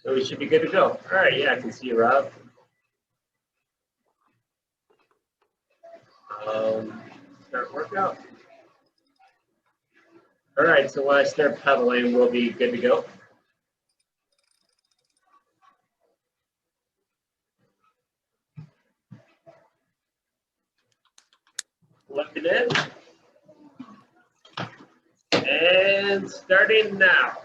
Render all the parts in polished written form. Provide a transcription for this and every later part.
So we should be good to go. All right, yeah, I can see you, Rob. Start workout. All right, so when I start pedaling, we'll be good to go. Looking in. And starting now.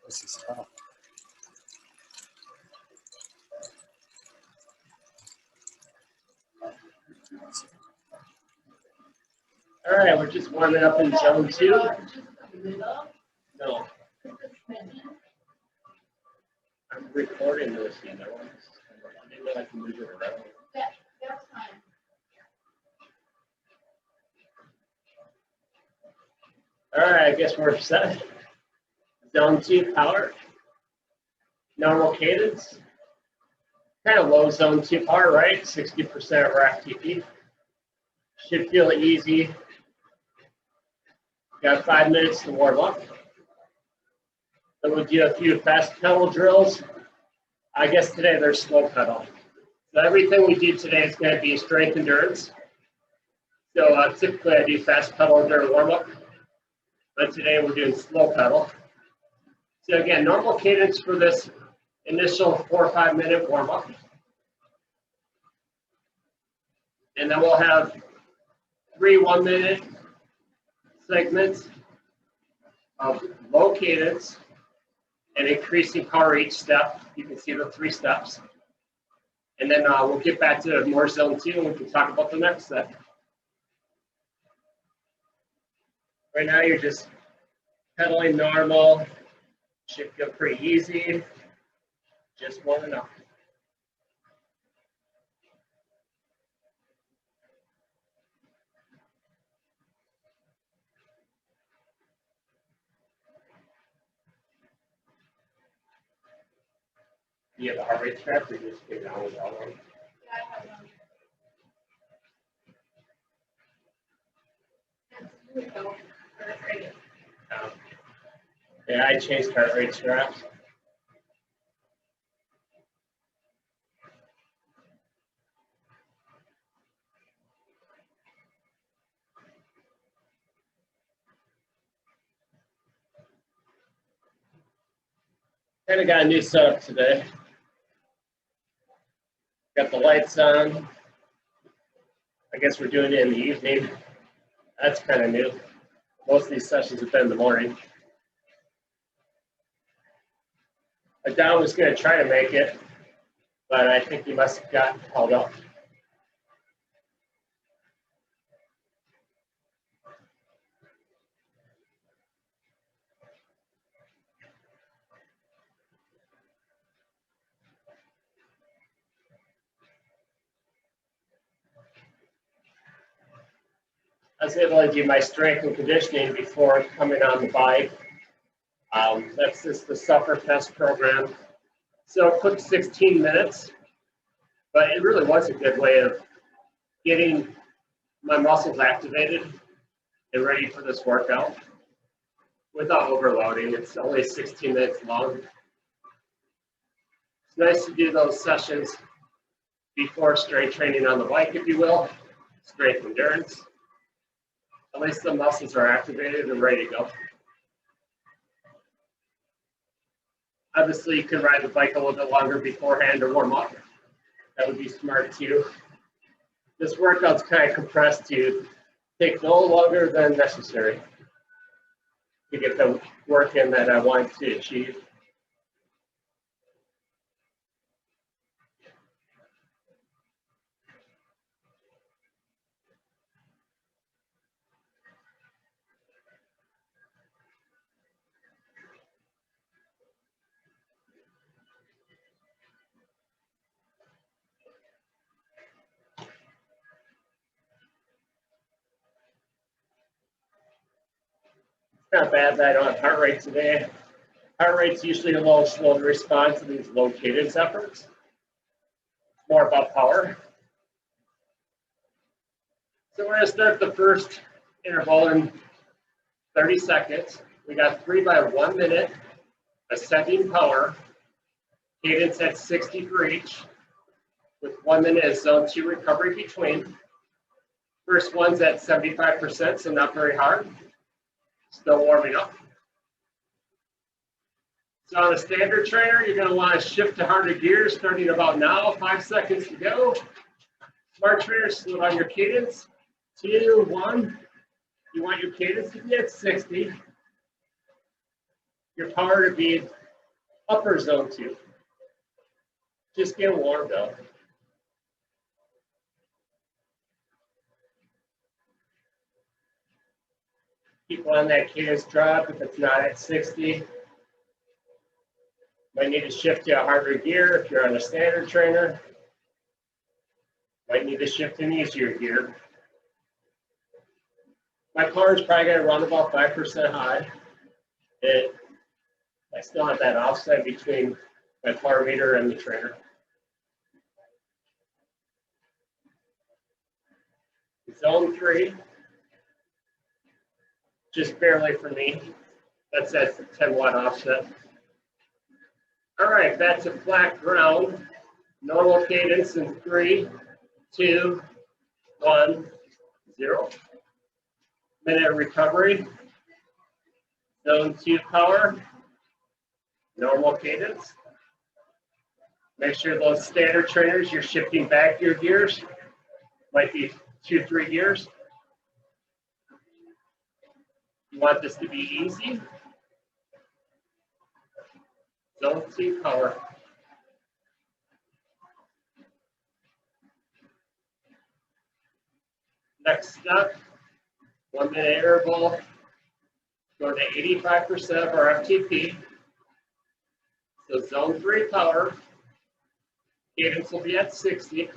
This is tough. All right, we're just warming up in zone 2. No. I'm recording this, you know. Maybe I can move it around. That's fine. All right, I guess we're set. Zone 2 power. Normal cadence. Kind of low zone 2 power, right? 60% or FTP. Should feel easy. Got 5 minutes to warm up. Then we'll do a few fast pedal drills. I guess today they're slow pedal. So everything we do today is going to be strength endurance. So typically I do fast pedal during warm up, but today we're doing slow pedal. So again, normal cadence for this initial 4 or 5 minute warm up. And then we'll have 3 1-minute segments of low cadence and increasing power each step. You can see the 3 steps. And then we'll get back to more zone 2 and we can talk about the next step. Right now you're just pedaling normal. Should feel pretty easy. Just warming up. You have a heart rate strap, or you just get down with all of them? Yeah, I have one. That's really cool. That's great. Yeah, I changed heart rate straps. Kind of got a new setup today. Got the lights on. I guess we're doing it in the evening. That's kind of new. Most of these sessions have been in the morning. Don was going to try to make it, but I think he must have gotten held up. I was able to do my strength and conditioning before coming on the bike. That's just the Sufferfest program. So it took 16 minutes, but it really was a good way of getting my muscles activated and ready for this workout without overloading. It's only 16 minutes long. It's nice to do those sessions before strength training on the bike, if you will, strength endurance. At least the muscles are activated and ready to go. Obviously, you can ride the bike a little bit longer beforehand to warm up. That would be smart too. This workout's kind of compressed to take no longer than necessary to get the work in that I want to achieve. It's not bad that I don't have heart rate today. Heart rate's usually a little slow to respond to these low cadence efforts. more about power. So we're going to start the first interval in 30 seconds. We got 3 by 1 minute, ascending power, cadence at 60 for each, with 1 minute of zone 2 recovery between. First one's at 75%, so not very hard. Still warming up. So on a standard trainer, you're going to want to shift to harder gears starting about now, 5 seconds to go. Smart trainer, slow down your cadence. 2, 1. You want your cadence to be at 60. Your power to be upper zone 2. Just get warmed up. Keep on that cadence drop if it's not at 60. Might need to shift to a harder gear if you're on a standard trainer. Might need to shift to an easier gear. My power is probably going to run about 5% high. I still have that offset between my power meter and the trainer. Zone 3, just barely for me. That's at 10 watt offset. All right, back to flat ground. Normal cadence in 3, 2, 1, 0. Minute recovery. Zone 2 power. Normal cadence. Make sure those standard trainers, you're shifting back your gears. Might be 2, 3 gears. You want this to be easy. Zone 2 power. Next step, 1 minute interval. Go to 85% of our FTP. So zone 3 power. Cadence will be at 60.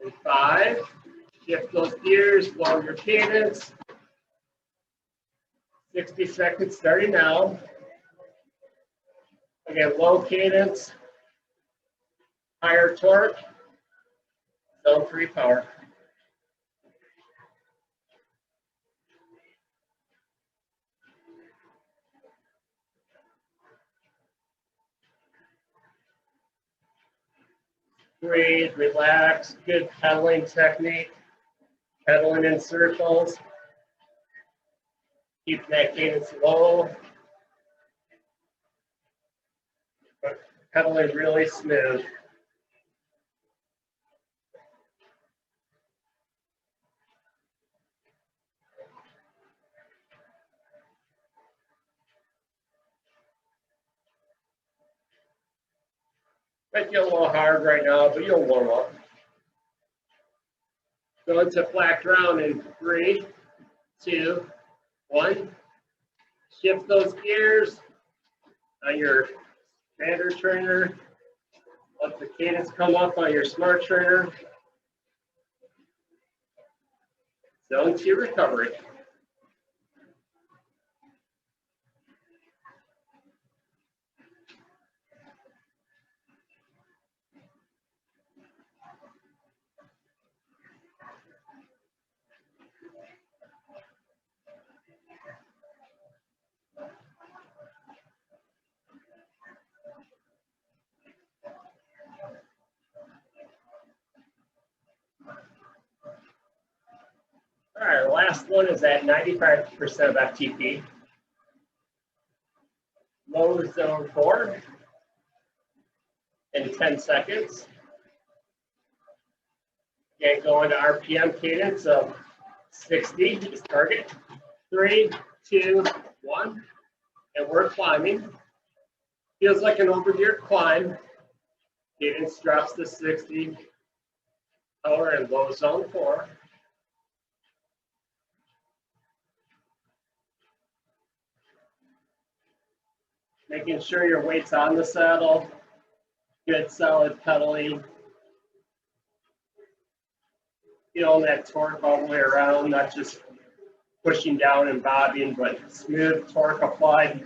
And 5, shift those gears, lower your cadence. 60 seconds starting now. Again, low cadence, higher torque, zone 3 power. Breathe, relax, good pedaling technique, pedaling in circles. Keep that cadence low. But pedaling really smooth. Might feel a little hard right now, but you'll warm up. Go into flat ground in 3, 2, 1. Shift those gears on your standard trainer. Let the cadence come up on your smart trainer. Zone 2 recovery. All right, the last one is at 95% of FTP. Low zone 4 in 10 seconds. Again, go into RPM cadence of 60 is target. 3, 2, 1, and we're climbing. Feels like an overgeared climb. Cadence drops to 60. Power in low zone 4. Making sure your weight's on the saddle. Good solid pedaling. feeling that torque all the way around, not just pushing down and bobbing, but smooth torque applied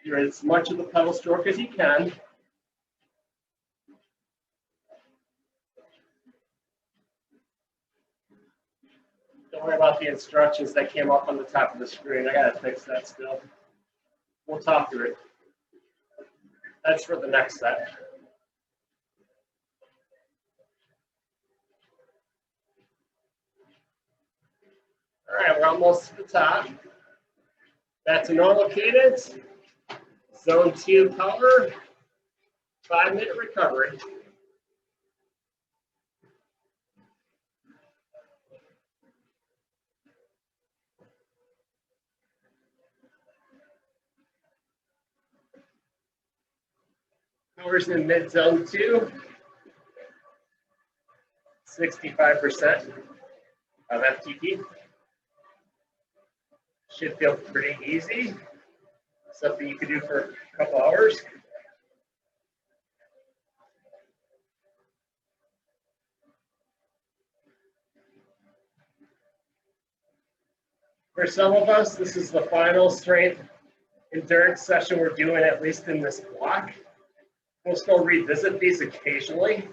through as much of the pedal stroke as you can. Don't worry about the instructions that came up on the top of the screen. I gotta fix that still. We'll talk through it. That's for the next set. All right, we're almost to the top. That's a normal cadence. Zone 2 power, 5-minute recovery. Power's in mid zone 2, 65% of FTP. Should feel pretty easy. Something you could do for a couple hours. For some of us, this is the final strength endurance session we're doing, at least in this block. We'll still revisit these occasionally,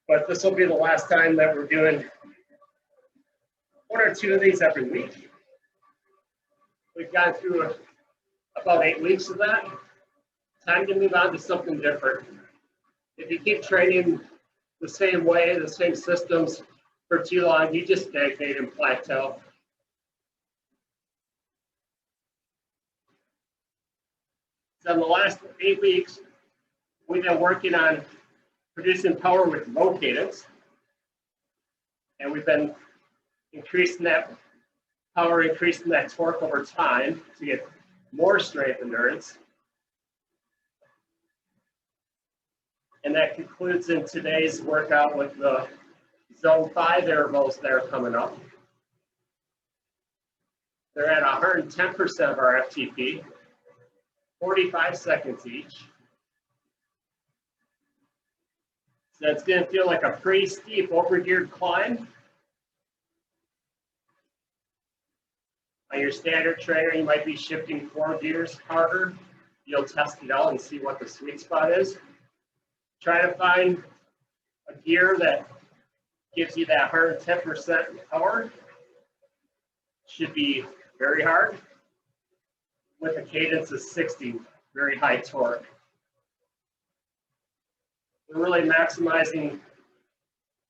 but this will be the last time that we're doing 1 or 2 of these every week. We've gone through about 8 weeks of that. Time to move on to something different. If you keep training the same way, the same systems for too long, you just stagnate and plateau. So in the last 8 weeks, we've been working on producing power with low cadence, and we've been increasing that power, increasing that torque over time to get more strength endurance. And that concludes in today's workout with the zone 5 intervals that are coming up. They're at 110% of our FTP, 45 seconds each. So it's going to feel like a pretty steep overgeared climb. On your standard trainer, you might be shifting 4 gears harder. You'll test it out and see what the sweet spot is. Try to find a gear that gives you that 110% power. Should be very hard. With a cadence of 60, very high torque. We're really maximizing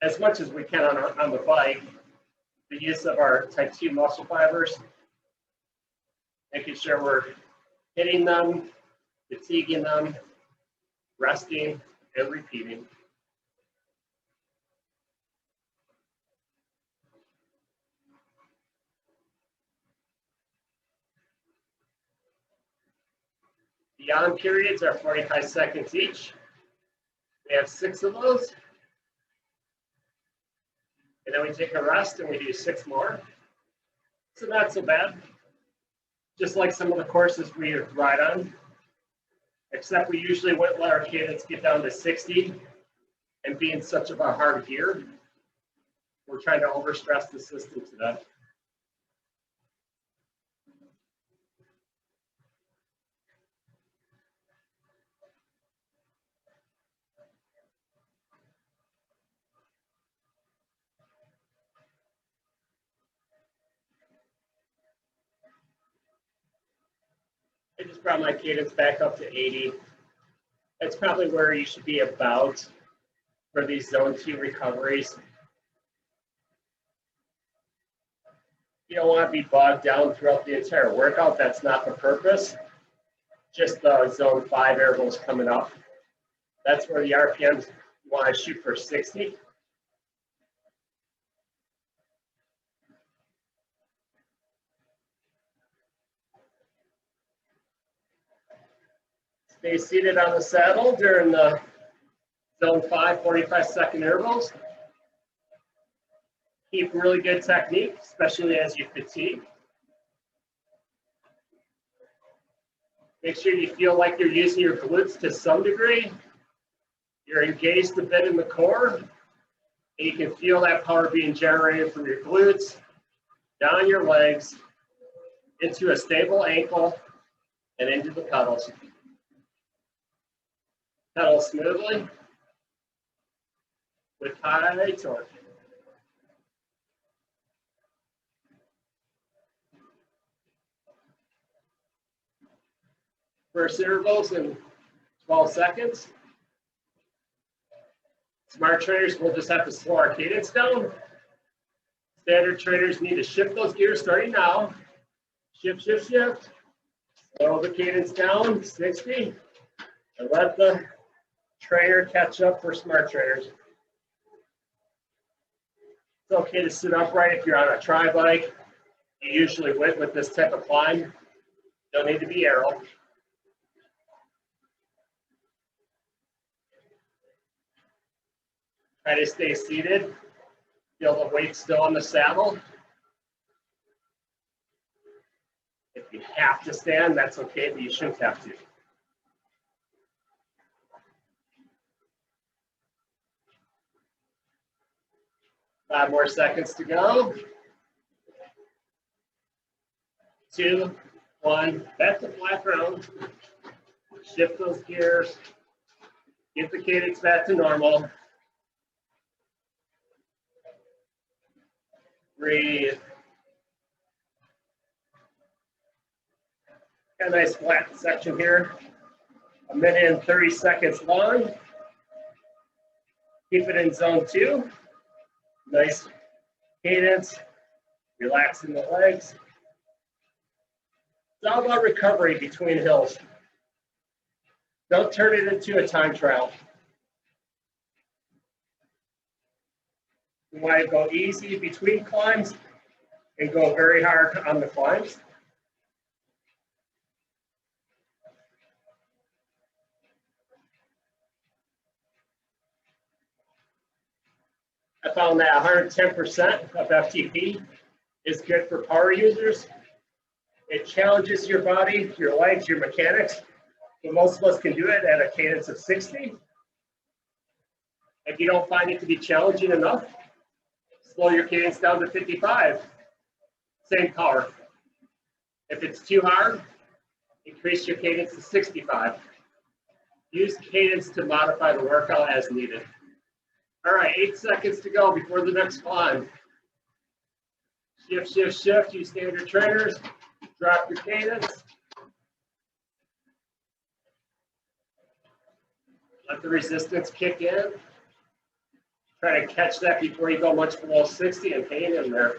as much as we can on the bike the use of our type 2 muscle fibers, making sure we're hitting them, fatiguing them, resting, and repeating. The on periods are 45 seconds each. We have 6 of those. And then we take a rest and we do 6 more. So not so bad. Just like some of the courses we ride on, except we usually wouldn't let our cadence get down to 60 and be in such of a hard gear. We're trying to overstress the system today. I just brought my cadence back up to 80. That's probably where you should be about for these zone 2 recoveries. You don't want to be bogged down throughout the entire workout. That's not the purpose. Just the zone 5 intervals coming up. That's where the RPMs you want to shoot for 60. Stay seated on the saddle during the zone 5 45-second intervals. Keep really good technique, especially as you fatigue. Make sure you feel like you're using your glutes to some degree. You're engaged a bit in the core. And you can feel that power being generated from your glutes, down your legs, into a stable ankle, and into the pedals. Pedal smoothly with high torque. First intervals in 12 seconds. Smart trainers will just have to slow our cadence down. Standard trainers need to shift those gears starting now. Shift, shift, shift. Slow the cadence down, 60. And let the trainer catch up for smart trainers. It's okay to sit upright if you're on a tri-bike. You usually win with this type of climb. Don't need to be aero. Try to stay seated. Feel the weight still on the saddle. If you have to stand, that's okay, but you shouldn't have to. Five more seconds to go. 2, 1, back to flat ground. Shift those gears. Get the cadence back to normal. Breathe. Got a nice flat section here. 1 minute and 30 seconds long. Keep it in zone 2. Nice cadence. Relaxing the legs. It's all about recovery between hills. Don't turn it into a time trial. You want to go easy between climbs and go very hard on the climbs. I found that 110% of FTP is good for power users. It challenges your body, your legs, your mechanics. But most of us can do it at a cadence of 60. If you don't find it to be challenging enough, slow your cadence down to 55. Same power. If it's too hard, increase your cadence to 65. Use cadence to modify the workout as needed. All right, 8 seconds to go before the next climb. Shift, shift, shift. Use standard trainers. Drop your cadence. Let the resistance kick in. Try to catch that before you go much below 60 and hang in there.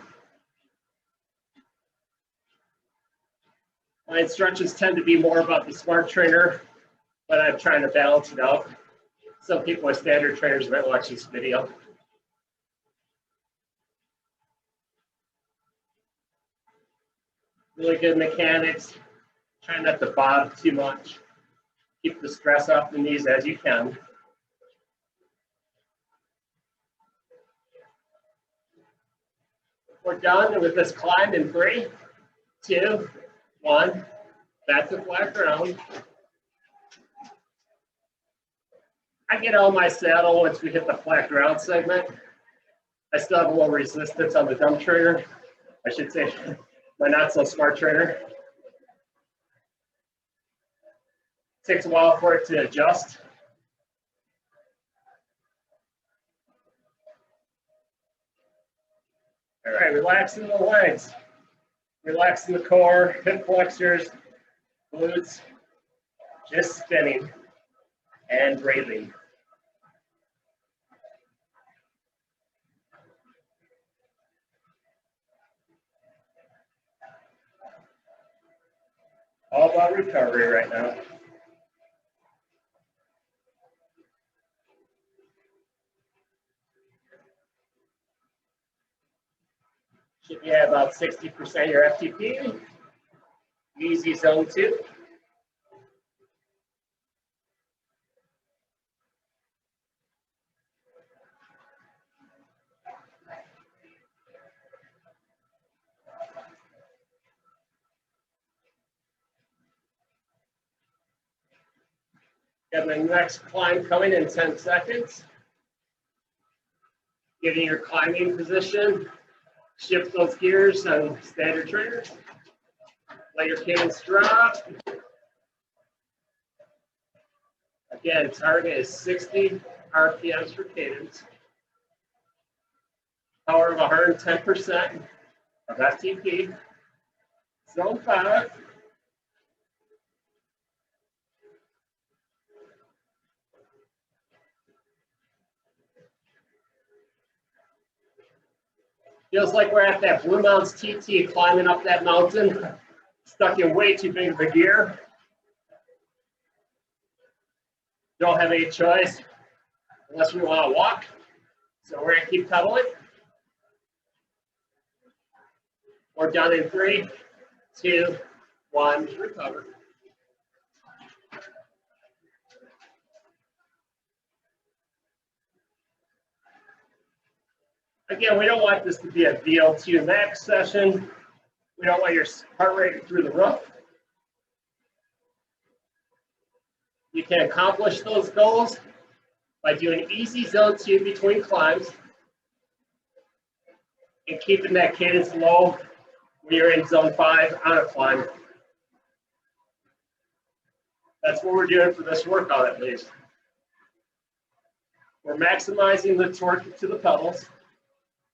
My instructions tend to be more about the smart trainer, but I'm trying to balance it out. Some people with standard trainers might watch this video. Really good mechanics. Try not to bob too much. Keep the stress off the knees as you can. We're done with this climb in 3, 2, 1. Back to flat ground. I get on my saddle once we hit the flat ground segment. I still have a little resistance on the dumb trainer. I should say my not so smart trainer. Takes a while for it to adjust. All right, relaxing the legs, relaxing the core, hip flexors, glutes, just spinning and breathing. All about recovery right now. Should be at about 60% of your FTP. Easy zone 2. Got the next climb coming in 10 seconds. Get in your climbing position. Shift those gears on standard trainers. Let your cadence drop. Again, target is 60 RPMs for cadence. Power of 110% of FTP. Zone 5. Feels like we're at that Blue Mountains TT climbing up that mountain. Stuck in way too big of a gear. Don't have any choice unless we want to walk. So we're going to keep pedaling. We're done in 3, 2, 1, recover. Again, we don't want this to be a VO2 max session. We don't want your heart rate through the roof. You can accomplish those goals by doing easy zone 2 between climbs and keeping that cadence low when you're in zone 5 on a climb. That's what we're doing for this workout at least. We're maximizing the torque to the pedals,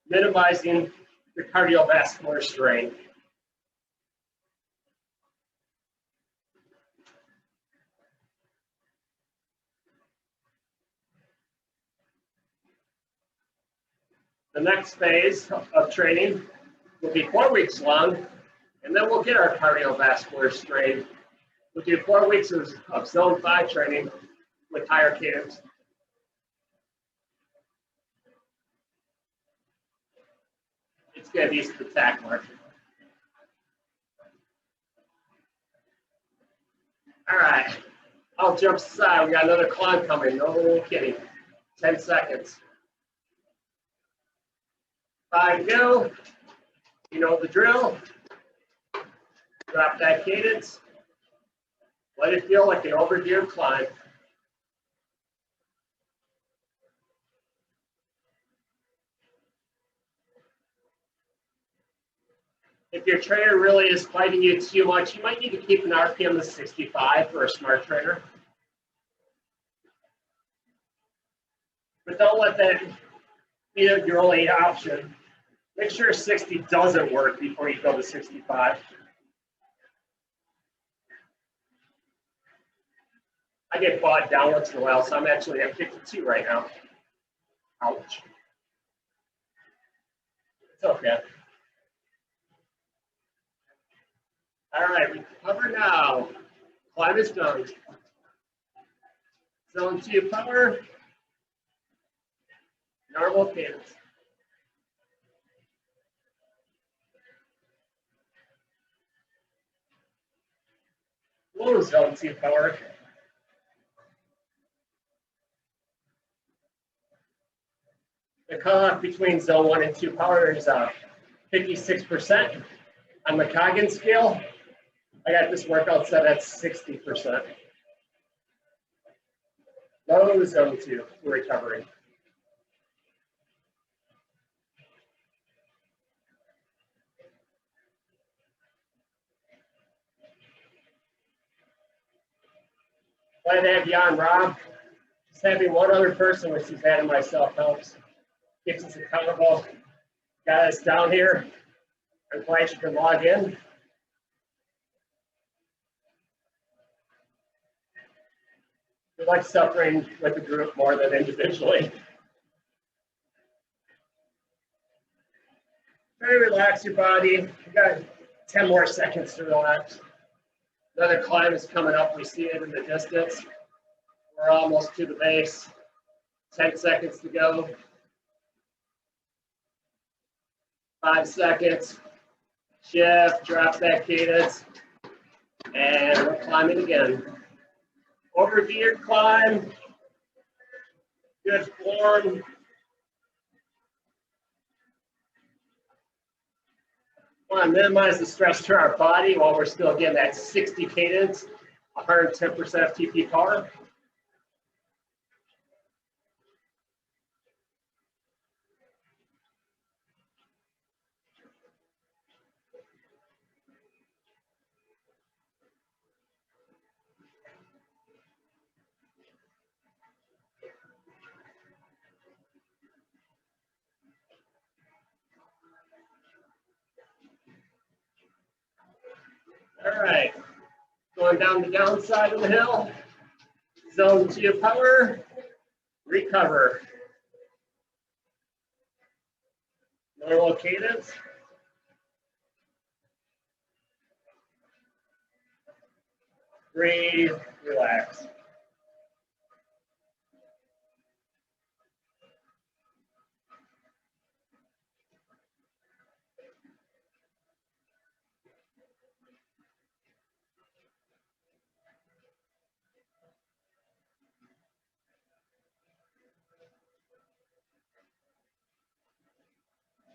minimizing the cardiovascular strain. The next phase of training will be 4 weeks long, and then we'll get our cardiovascular strain. We'll do 4 weeks of zone 5 training with higher cadence. It's going to be spectacular. All right, I'll jump aside. We got another climb coming. No kidding. 10 seconds. 5 to go. You know the drill. Drop that cadence. Let it feel like an overgeared climb. If your trainer really is fighting you too much, you might need to keep an RPM of 65 for a smart trainer. But don't let that be your only option. Make sure 60 doesn't work before you go to 65. I get bogged down once in a while, so I'm actually at 52 right now. Ouch. It's okay. All right, recover now. Climb is done. Zone 2 power. Normal cadence. Low zone 2 power. The cutoff between zone 1 and 2 power is 56% on the Coggin scale. I got this workout set at 60%. Low zone 2 for recovery. Glad to have you on, Rob. Just having one other person with Suzanne and myself helps. Keeps us accountable. Got us down here. I'm glad you can log in. We like suffering with the group more than individually. Try to relax your body. You got 10 more seconds to relax. Another climb is coming up. We see it in the distance. We're almost to the base. 10 seconds to go. 5 seconds. Shift, drop that cadence. And we're climbing again. Overgeared climb. Good form. Want to minimize the stress to our body while we're still getting that 60 cadence, 110% FTP power. All right, going down the downside of the hill. Zone 2 power, recover. Normal cadence. Breathe, relax.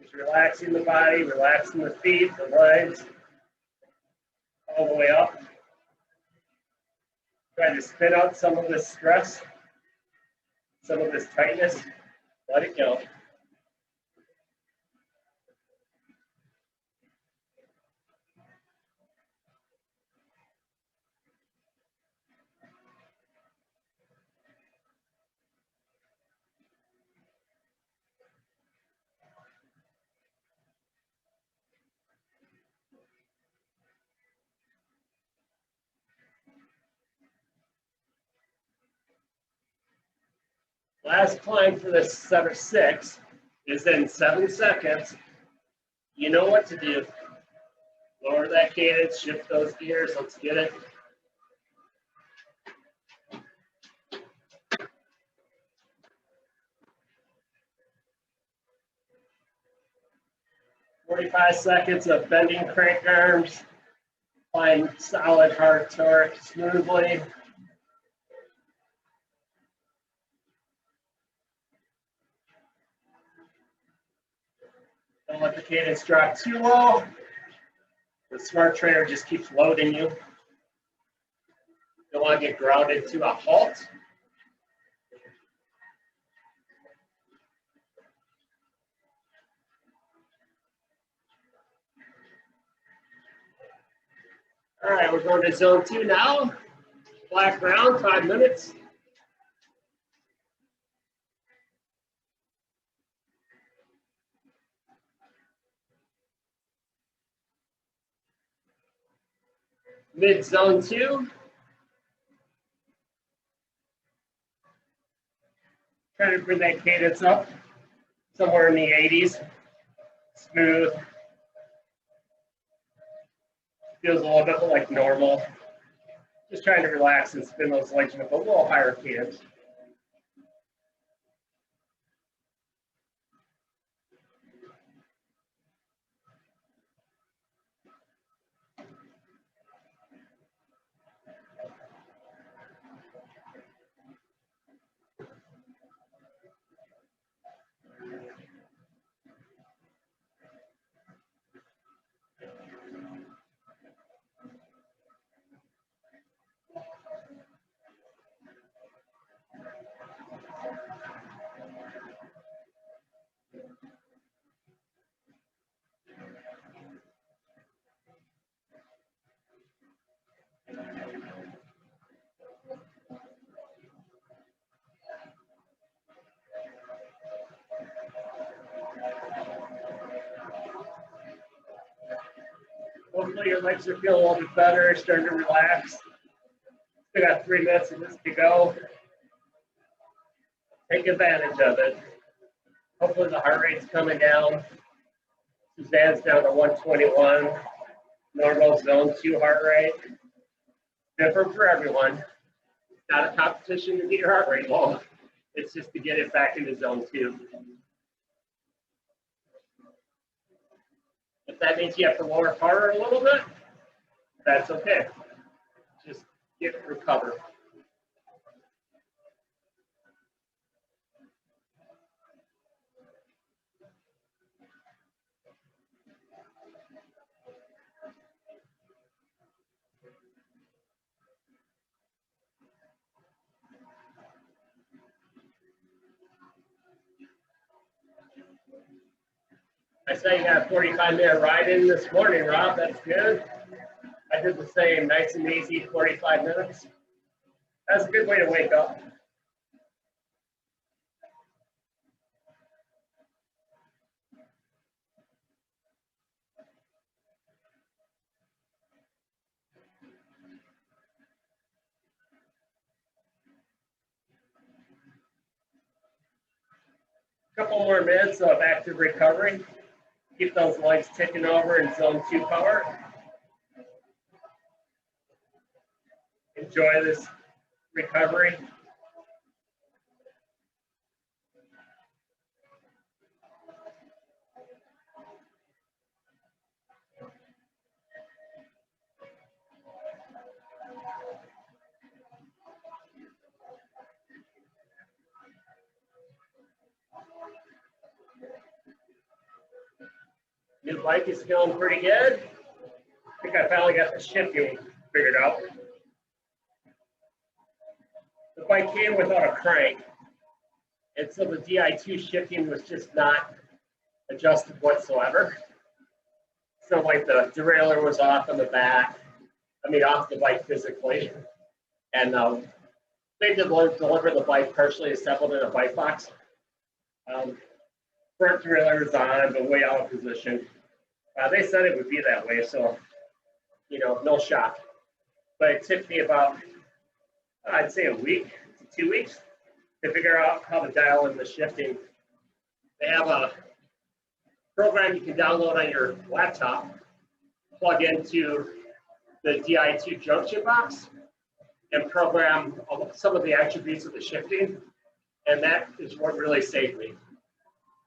Just relaxing the body, relaxing the feet, the legs, all the way up. Try to spin out some of this stress, some of this tightness. Let it go. Last climb for this set of 6 is in 7 seconds. You know what to do. Lower that cadence, shift those gears. Let's get it. "45 seconds of bending crank arms, applying solid hard torque smoothly. Don't let the cadence drop too low. The smart trainer just keeps loading you. Don't want to get grounded to a halt. All right, we're going to zone 2 now. Black ground, 5 minutes. Mid zone 2. Try to bring that cadence up somewhere in the 80s. Smooth. Feels a little bit like normal. Just trying to relax and spin those legs with a little higher cadence. Hopefully your legs are feeling a little bit better, starting to relax. Still got 3 minutes of this to go. Take advantage of it. Hopefully the heart rate's coming down. Suzanne's down to 121. Normal zone 2 heart rate. Different for everyone. It's not a competition to get your heart rate low. It's just to get it back into zone 2. If that means you have to lower harder a little bit, that's okay. Just recover. I saw you got a 45-minute ride in this morning, Rob. That's good. I did the same, nice and easy, 45 minutes. That's a good way to wake up. Couple more minutes of active recovery. Keep those legs ticking over in zone 2 power. Enjoy this recovery. New bike is feeling pretty good. I think I finally got the shifting figured out. The bike came without a crank, and so the Di2 shifting was just not adjusted whatsoever. So like the derailleur was off on the back, off the bike physically. And they deliver the bike partially assembled in a bike box. Front derailleur is on, but way out of position. They said it would be that way, so, no shock. But it took me about, I'd say a week to 2 weeks to figure out how to dial in the shifting. They have a program you can download on your laptop, plug into the Di2 junction box, and program some of the attributes of the shifting, and that is what really saved me.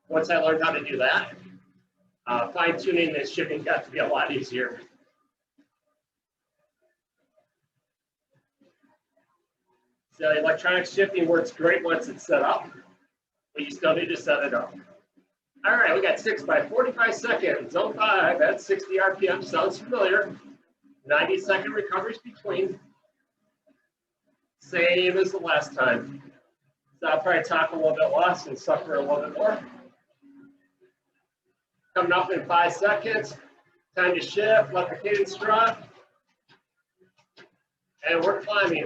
Once I learned how to do that, fine-tuning the shifting got to be a lot easier. So electronic shifting works great once it's set up, but you still need to set it up. All right, we got 6 by 45 seconds, zone 5, that's 60 RPM, sounds familiar. 90-second recoveries between. Same as the last time. So I'll probably talk a little bit less and suffer a little bit more. Coming up in 5 seconds. Time to shift, let the cadence drop. And we're climbing.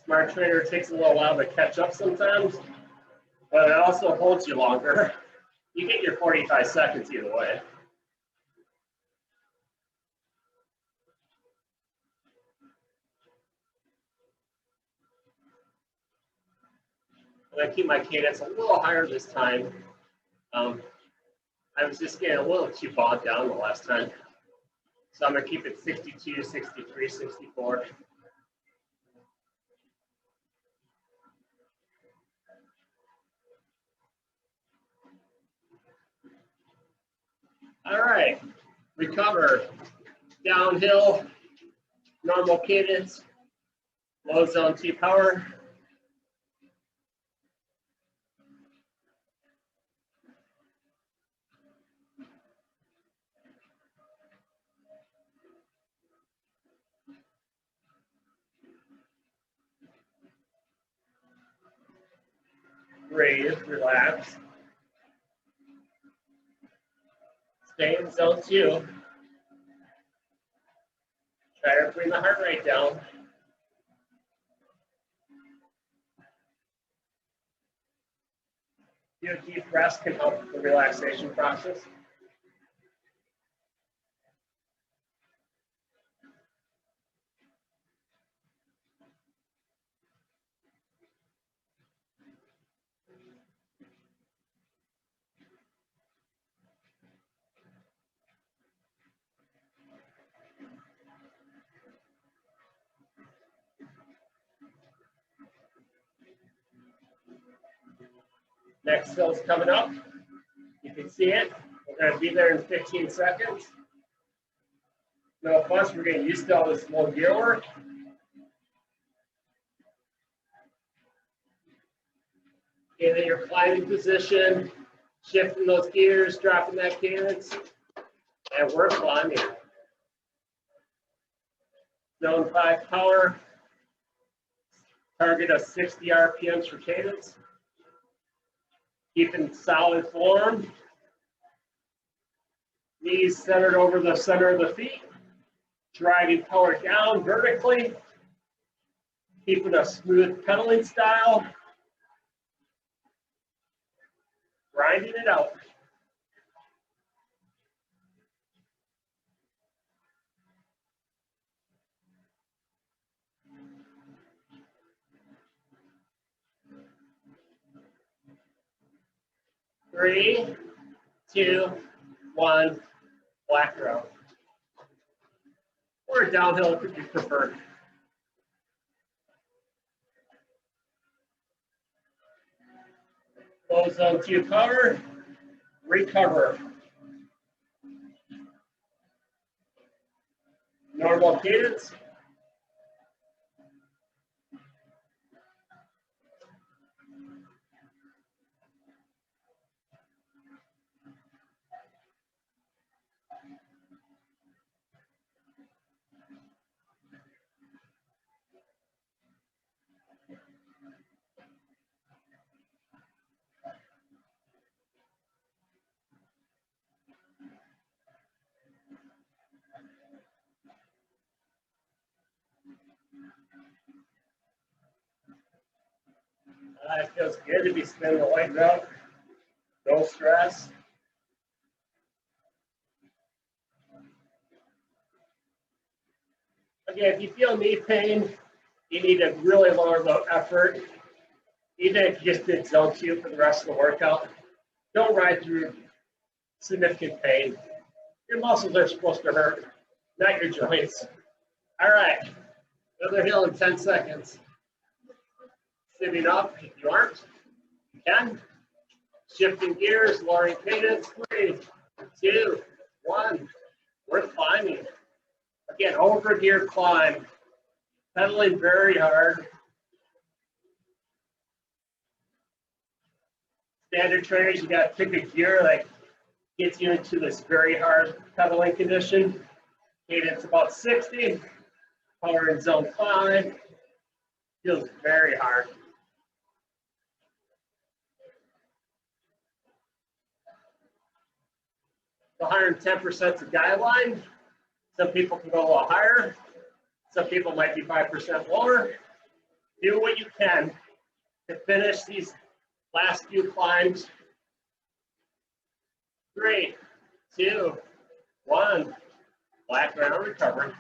Smart trainer takes a little while to catch up sometimes, but it also holds you longer. You get your 45 seconds either way. I'm gonna keep my cadence a little higher this time. I was just getting a little too bogged down the last time. So I'm gonna keep it 62, 63, 64. All right, recover. Downhill, normal cadence, low zone 2 power. Breathe, relax. Stay in zone 2. Try to bring the heart rate down. Deep rest can help with the relaxation process. Next hill's coming up. You can see it. We're going to be there in 15 seconds. No fuss, we're getting used to all this slow gear work. And then your climbing position, shifting those gears, dropping that cadence, and we're climbing. Zone 5 power, target of 60 RPMs for cadence. Keeping solid form. Knees centered over the center of the feet. Driving power down vertically. Keeping a smooth pedaling style. Grinding it out. 3, 2, 1, black row. Or downhill if you prefer. Low zone 2 power, recover. Normal cadence. It feels good to be spinning the legs out. No stress. Again, if you feel knee pain, you need to really lower the effort. Even if you just did zone 2 for the rest of the workout, don't ride through significant pain. Your muscles are supposed to hurt, not your joints. All right, another hill in 10 seconds. Sitting up, if you aren't, you can. Shifting gears, lowering cadence, 3, 2, 1. We're climbing. Again, over gear climb. Pedaling very hard. Standard trainers, you got to pick a gear that gets you into this very hard pedaling condition. Cadence about 60. Power in zone 5. Feels very hard. 110% is a guideline. Some people can go a little higher. Some people might be 5% lower. Do what you can to finish these last few climbs. 3, 2, 1. Black round, recover.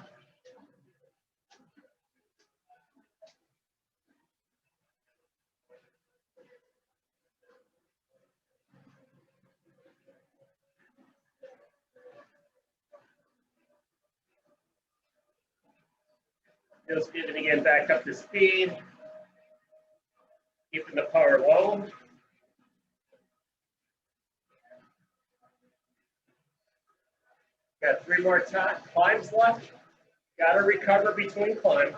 Feels good to begin back up to speed. Keeping the power low. Got 3 more climbs left. Got to recover between climbs.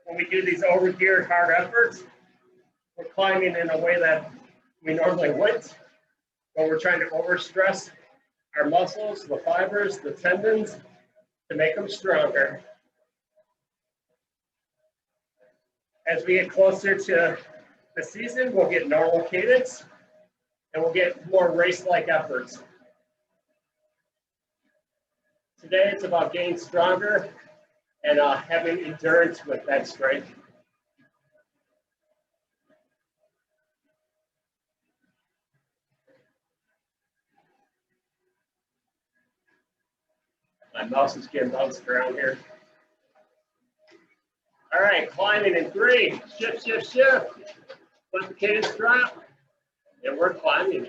When we do these over-geared hard efforts, we're climbing in a way that we normally wouldn't. But we're trying to overstress our muscles, the fibers, the tendons, to make them stronger. As we get closer to the season, we'll get normal cadence, and we'll get more race-like efforts. Today, it's about getting stronger and having endurance with that strength. My mouse is getting bounced around here. All right, climbing in 3. Shift, shift, shift. Let the cadence drop. And we're climbing.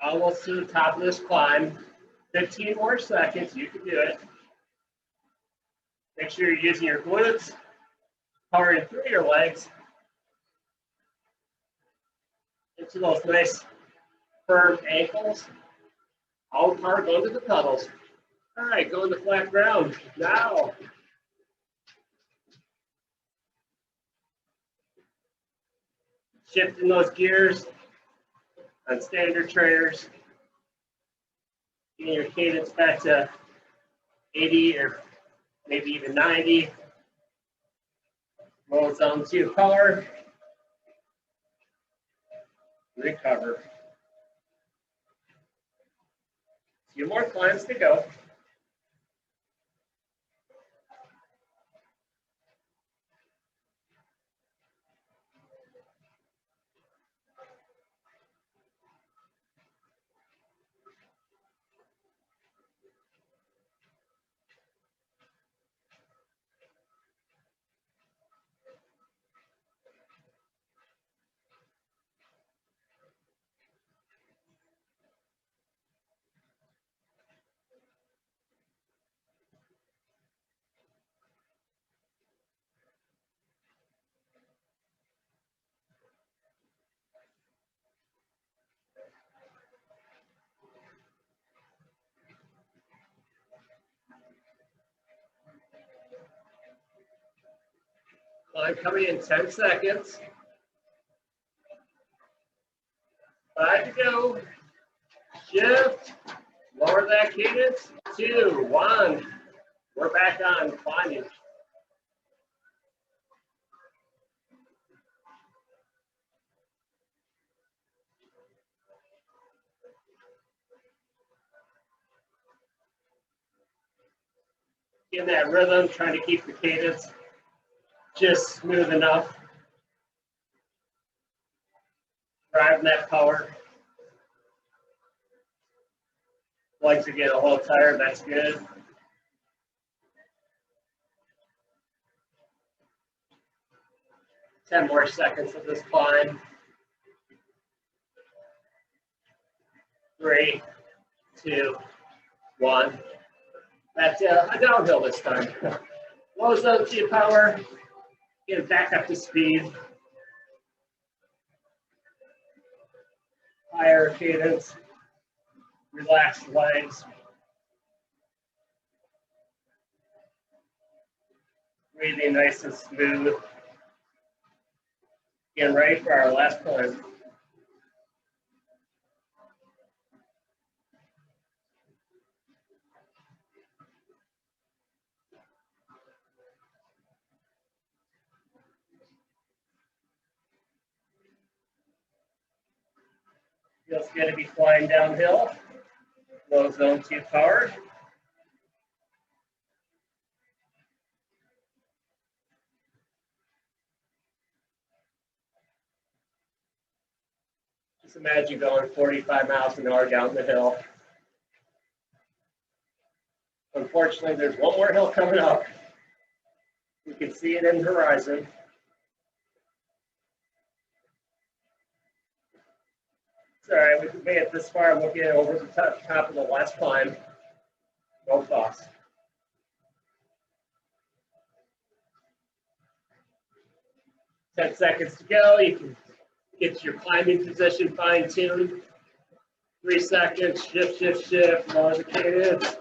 Almost to the top of this climb. 15 more seconds, you can do it. Make sure you're using your glutes, powering through your legs into those nice firm ankles. All power going to the pedals. All right, going to flat ground now. Shifting those gears on standard trainers. Getting your cadence back to 80 or maybe even 90. Roll zone 2 power. Recover. Few more climbs to go. Climb coming in 10 seconds. 5 to go. Shift. Lower that cadence. 2, 1. We're back on climbing. In that rhythm, trying to keep the cadence just smooth enough. Driving that power. Legs are getting a little tired, that's good. Ten more seconds of this climb. 3, 2, 1. That's a downhill this time. Low zone to your power. Get back up to speed. Higher cadence. Relax legs. Breathing nice and smooth. Getting ready for our last climb. Feels good to be flying downhill. Low zone 2 power. Just imagine going 45 miles an hour down the hill. Unfortunately, there's one more hill coming up. You can see it in the horizon. It's all right, we made it this far. We'll get over the top of the last climb. No thoughts. Ten seconds to go. You can get your climbing position fine-tuned. 3 seconds. Shift, shift, shift. Lower the cadence.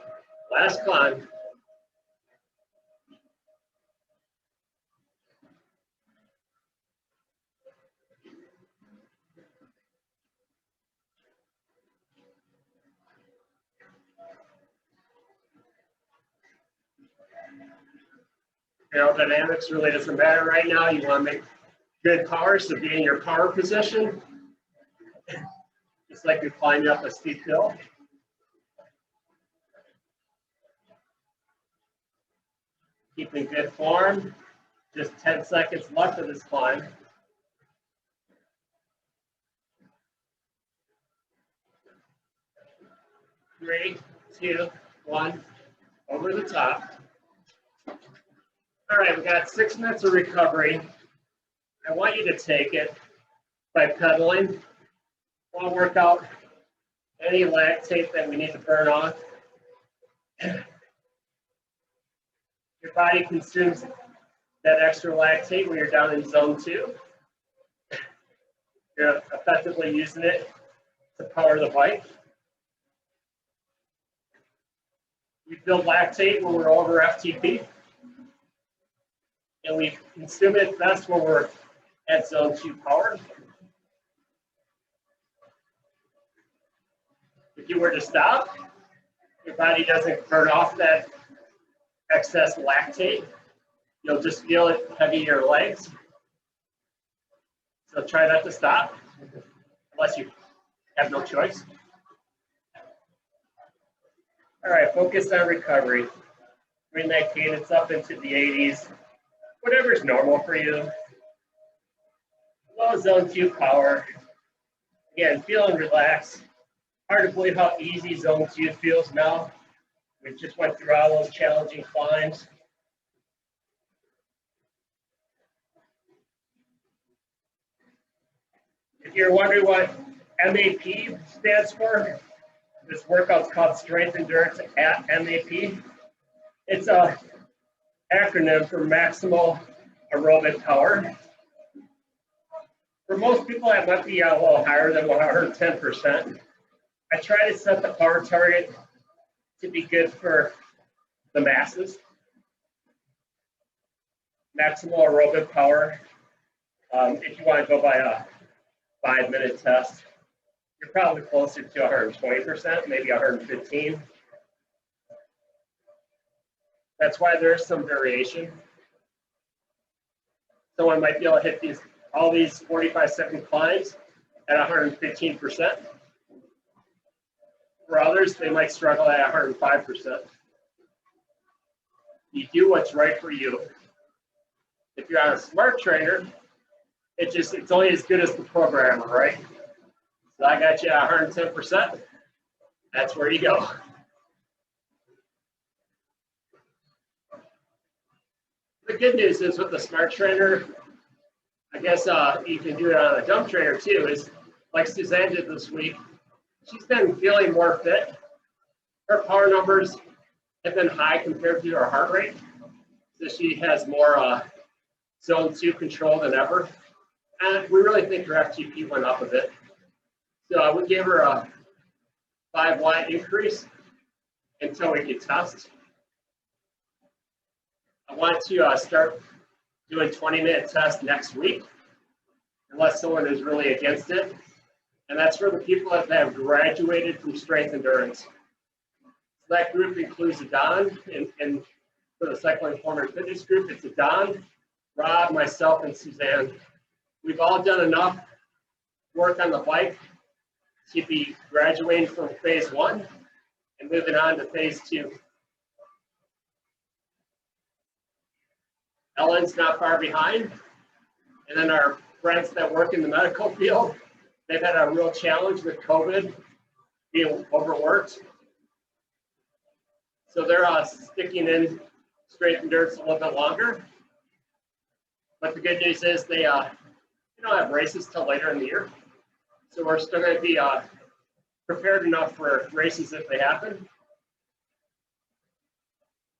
Last climb. Aerodynamics really doesn't matter right now. You want to make good power, so be in your power position. Just like you're climbing up a steep hill. Keeping good form. Just 10 seconds left of this climb. 3, 2, 1. Over the top. All right, we got 6 minutes of recovery. I want you to take it by pedaling. We'll work out any lactate that we need to burn off. Your body consumes that extra lactate when you're down in zone 2. You're effectively using it to power the bike. We build lactate when we're over FTP. And we consume it best when we're at zone 2 power. If you were to stop, your body doesn't burn off that excess lactate. You'll just feel it heavy in your legs. So try not to stop, unless you have no choice. All right, focus on recovery. Bring that cadence up into the 80s, whatever's normal for you. Low zone 2 power. Again, feeling relaxed. Hard to believe how easy zone 2 feels now. We just went through all those challenging climbs. If you're wondering what MAP stands for, this workout's called Strength Endurance MAP. It's a acronym for maximal aerobic power. For most people, that might be a little higher than 110%. I try to set the power target to be good for the masses. Maximal aerobic power, if you want to go by a 5-minute test, you're probably closer to 120%, maybe 115. That's why there's some variation. Someone might be able to hit all these 45-second climbs at 115%. For others, they might struggle at 105%. You do what's right for you. If you're on a smart trainer, it's only as good as the programmer, right? So I got you at 110%. That's where you go. The good news is with the smart trainer, I guess you can do it on a dumb trainer too, is like Suzanne did this week. She's been feeling more fit. Her power numbers have been high compared to her heart rate. So she has more zone 2 control than ever. And we really think her FTP went up a bit. So we gave her a 5-watt increase until we could test. I want to start doing 20-minute tests next week, unless someone is really against it. And that's for the people that have graduated from strength endurance. So that group includes Adon, and for the cycling form and fitness group, it's Adon, Rob, myself, and Suzanne. We've all done enough work on the bike to be graduating from phase 1 and moving on to phase 2. Ellen's not far behind. And then our friends that work in the medical field, they've had a real challenge with COVID, being overworked. So they're sticking in strength endurance a little bit longer. But the good news is they don't have races till later in the year. So we're still going to be prepared enough for races if they happen.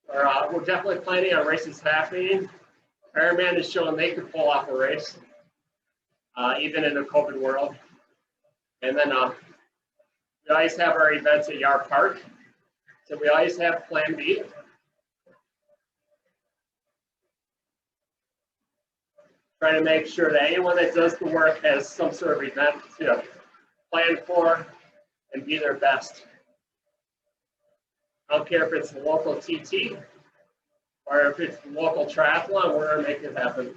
We're definitely planning on races happening. Ironman is showing they could pull off a race, even in a COVID world. And then we always have our events at Yard Park. So we always have Plan B. Trying to make sure that anyone that does the work has some sort of event to plan for and be their best. I don't care if it's the local TT or if it's the local triathlon, we're going to make it happen.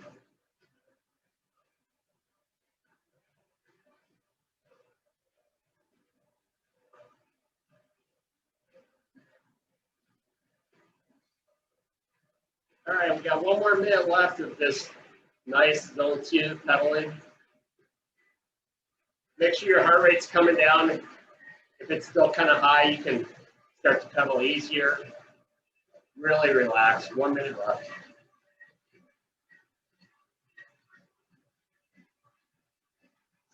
All right, we got 1 more minute left of this nice zone 2 pedaling. Make sure your heart rate's coming down. If it's still kind of high, you can start to pedal easier. Really relax. 1 minute left.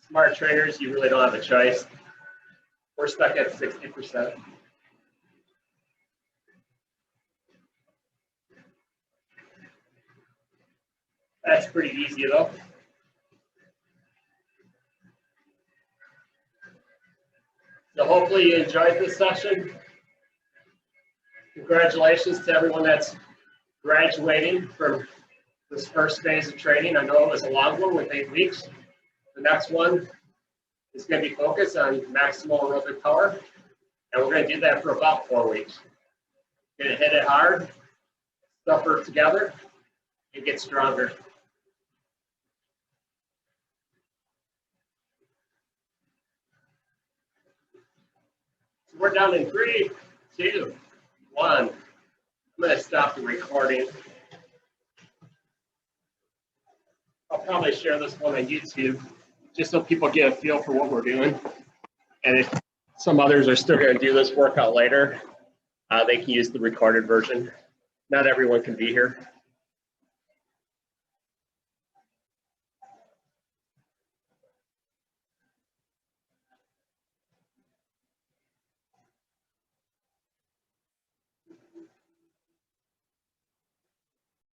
Smart trainers, you really don't have a choice. We're stuck at 60%. That's pretty easy though. So hopefully you enjoyed this session. Congratulations to everyone that's graduating from this first phase of training. I know it was a long one with 8 weeks. The next one is going to be focused on maximal aerobic power, and we're going to do that for about 4 weeks. We're going to hit it hard, suffer together, and get stronger. So we're down in 3, 2, 1. I'm going to stop the recording. I'll probably share this one on YouTube just so people get a feel for what we're doing. And if some others are still going to do this workout later, they can use the recorded version. Not everyone can be here.